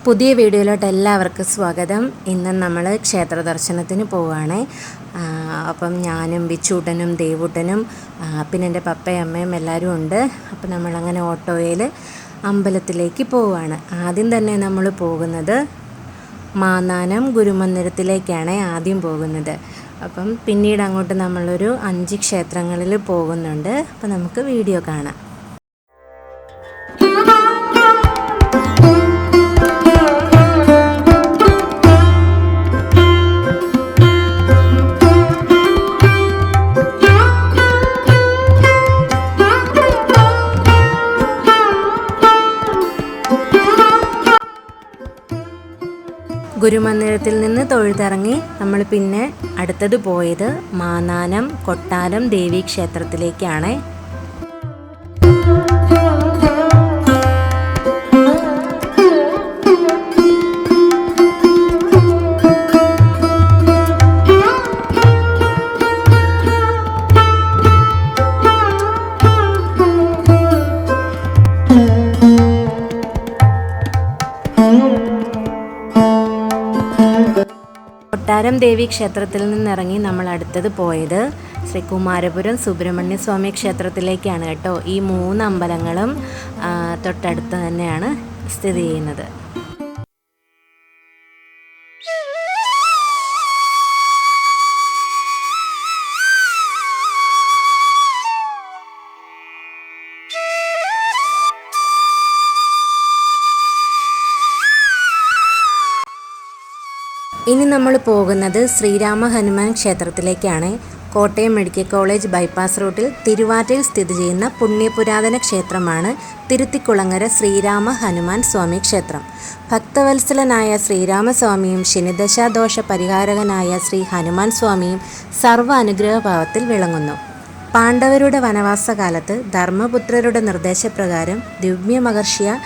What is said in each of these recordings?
പുതിയ വീഡിയോയിലോട്ട് എല്ലാവർക്കും സ്വാഗതം. ഇന്ന് നമ്മൾ ക്ഷേത്ര ദർശനത്തിന് പോവുകയാണ്. അപ്പം ഞാനും ബിച്ചൂട്ടനും ദേവൂട്ടനും പിന്നെ എൻ്റെ പപ്പയും അമ്മയും എല്ലാവരും ഉണ്ട്. അപ്പം നമ്മളങ്ങനെ ഓട്ടോയിൽ അമ്പലത്തിലേക്ക് പോവുകയാണ്. ആദ്യം തന്നെ നമ്മൾ പോകുന്നത് മാന്നാനം ഗുരുമന്ദിരത്തിലേക്കാണ് ആദ്യം പോകുന്നത്. അപ്പം പിന്നീട് അങ്ങോട്ട് നമ്മളൊരു 5 ക്ഷേത്രങ്ങളിൽ പോകുന്നുണ്ട്. അപ്പം നമുക്ക് വീഡിയോ കാണാം. ഗുരുമന്ദിരത്തിൽ നിന്ന് തൊഴുതിറങ്ങി നമ്മൾ പിന്നെ അടുത്തത് പോയത് മാന്നാനം കൊട്ടാരം ദേവീ ക്ഷേത്രത്തിലേക്കാണ്. കൊട്ടാരം ദേവി ക്ഷേത്രത്തിൽ നിന്നിറങ്ങി നമ്മൾ അടുത്തത് പോയത് ശ്രീ കുമാരപുരം സുബ്രഹ്മണ്യ സ്വാമി ക്ഷേത്രത്തിലേക്കാണ് കേട്ടോ. ഈ 3 അമ്പലങ്ങളും തൊട്ടടുത്ത് തന്നെയാണ് സ്ഥിതി ചെയ്യുന്നത്. ഇനി നമ്മൾ പോകുന്നത് ശ്രീരാമ ഹനുമാൻ ക്ഷേത്രത്തിലേക്കാണ്. കോട്ടയം മെഡിക്കൽ കോളേജ് ബൈപ്പാസ് റൂട്ടിൽ തിരുവാറ്റയിൽ സ്ഥിതി ചെയ്യുന്ന പുണ്യപുരാതന ക്ഷേത്രമാണ് തിരുത്തിക്കുളങ്ങര ശ്രീരാമ ഹനുമാൻ സ്വാമി ക്ഷേത്രം. ഭക്തവത്സലനായ ശ്രീരാമസ്വാമിയും ശനിദശാദോഷ പരിഹാരകനായ ശ്രീ ഹനുമാൻ സ്വാമിയും സർവ്വ അനുഗ്രഹഭാവത്തിൽ വിളങ്ങുന്നു. പാണ്ഡവരുടെ വനവാസകാലത്ത് ധർമ്മപുത്രരുടെ നിർദ്ദേശപ്രകാരം ദിവ്യമഹർഷിയ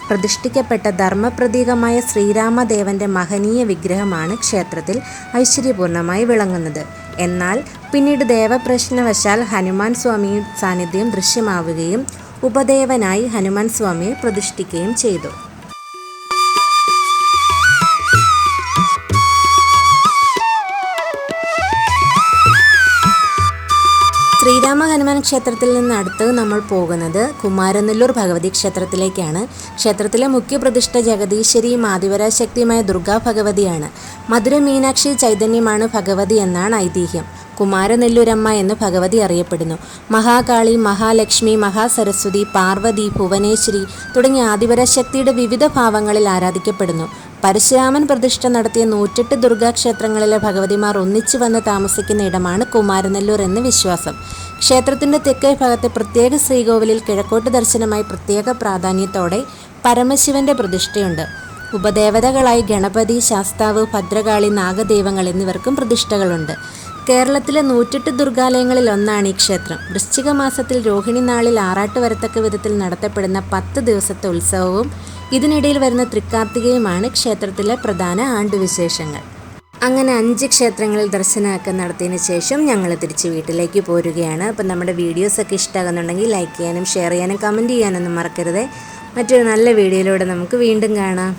പ്രതിഷ്ഠിക്കപ്പെട്ട ധർമ്മപ്രതീകമായ ശ്രീരാമദേവന്റെ മഹനീയ വിഗ്രഹമാണ് ക്ഷേത്രത്തിൽ ഐശ്വര്യപൂർണമായി വിളങ്ങുന്നത്. എന്നാൽ പിന്നീട് ദേവപ്രശ്നവശാൽ ഹനുമാൻ സ്വാമിയും സാന്നിധ്യം ദൃശ്യമാവുകയും ഉപദേവനായി ഹനുമാൻ സ്വാമിയെ പ്രതിഷ്ഠിക്കുകയും ചെയ്തു. ശ്രീരാമ ഹനുമാൻ ക്ഷേത്രത്തിൽ നിന്ന് അടുത്ത് നമ്മൾ പോകുന്നത് കുമാരനെല്ലൂർ ഭഗവതി ക്ഷേത്രത്തിലേക്കാണ്. ക്ഷേത്രത്തിലെ മുഖ്യപ്രതിഷ്ഠ ജഗദീശ്വരിയും ആദിപരാശക്തിയുമായ ദുർഗാ ഭഗവതിയാണ്. മധുര മീനാക്ഷി ചൈതന്യമാണ് ഭഗവതി എന്നാണ് ഐതിഹ്യം. കുമാരനെല്ലൂരമ്മ എന്ന് ഭഗവതി അറിയപ്പെടുന്നു. മഹാകാളി, മഹാലക്ഷ്മി, മഹാസരസ്വതി, പാർവതി, ഭുവനേശ്വരി തുടങ്ങിയ ആദിപരാശക്തിയുടെ വിവിധ ഭാവങ്ങളിൽ ആരാധിക്കപ്പെടുന്നു. പരശുരാമൻ പ്രതിഷ്ഠ നടത്തിയ 108 ദുർഗാക്ഷേത്രങ്ങളിലെ ഭഗവതിമാർ ഒന്നിച്ചു വന്ന് താമസിക്കുന്ന ഇടമാണ് കുമാരനെല്ലൂർ എന്ന് വിശ്വാസം. ക്ഷേത്രത്തിൻ്റെ തെക്കേ ഭാഗത്തെ പ്രത്യേക ശ്രീകോവിലിൽ കിഴക്കോട്ട് ദർശനമായി പ്രത്യേക പ്രാധാന്യത്തോടെ പരമശിവന്റെ പ്രതിഷ്ഠയുണ്ട്. ഉപദേവതകളായി ഗണപതി, ശാസ്താവ്, ഭദ്രകാളി, നാഗദൈവങ്ങൾ എന്നിവർക്കും പ്രതിഷ്ഠകളുണ്ട്. കേരളത്തിലെ 108 ദുർഗാലയങ്ങളിൽ ഒന്നാണ് ഈ ക്ഷേത്രം. വൃശ്ചിക മാസത്തിൽ രോഹിണി നാളിൽ ആറാട്ട് വരത്തക്ക വിധത്തിൽ നടത്തപ്പെടുന്ന 10 ദിവസത്തെ ഉത്സവവും ഇതിനിടയിൽ വരുന്ന തൃക്കാർത്തികയുമാണ് ക്ഷേത്രത്തിലെ പ്രധാന ആണ്ടുവിശേഷങ്ങൾ. അങ്ങനെ 5 ക്ഷേത്രങ്ങളിൽ ദർശനമൊക്കെ നടത്തിയതിന് ശേഷം ഞങ്ങൾ തിരിച്ച് വീട്ടിലേക്ക് പോരുകയാണ്. അപ്പം നമ്മുടെ വീഡിയോസൊക്കെ ഇഷ്ടമാകുന്നുണ്ടെങ്കിൽ ലൈക്ക് ചെയ്യാനും ഷെയർ ചെയ്യാനും കമൻറ്റ് ചെയ്യാനൊന്നും മറക്കരുത്. മറ്റൊരു നല്ല വീഡിയോയിലൂടെ നമുക്ക് വീണ്ടും കാണാം.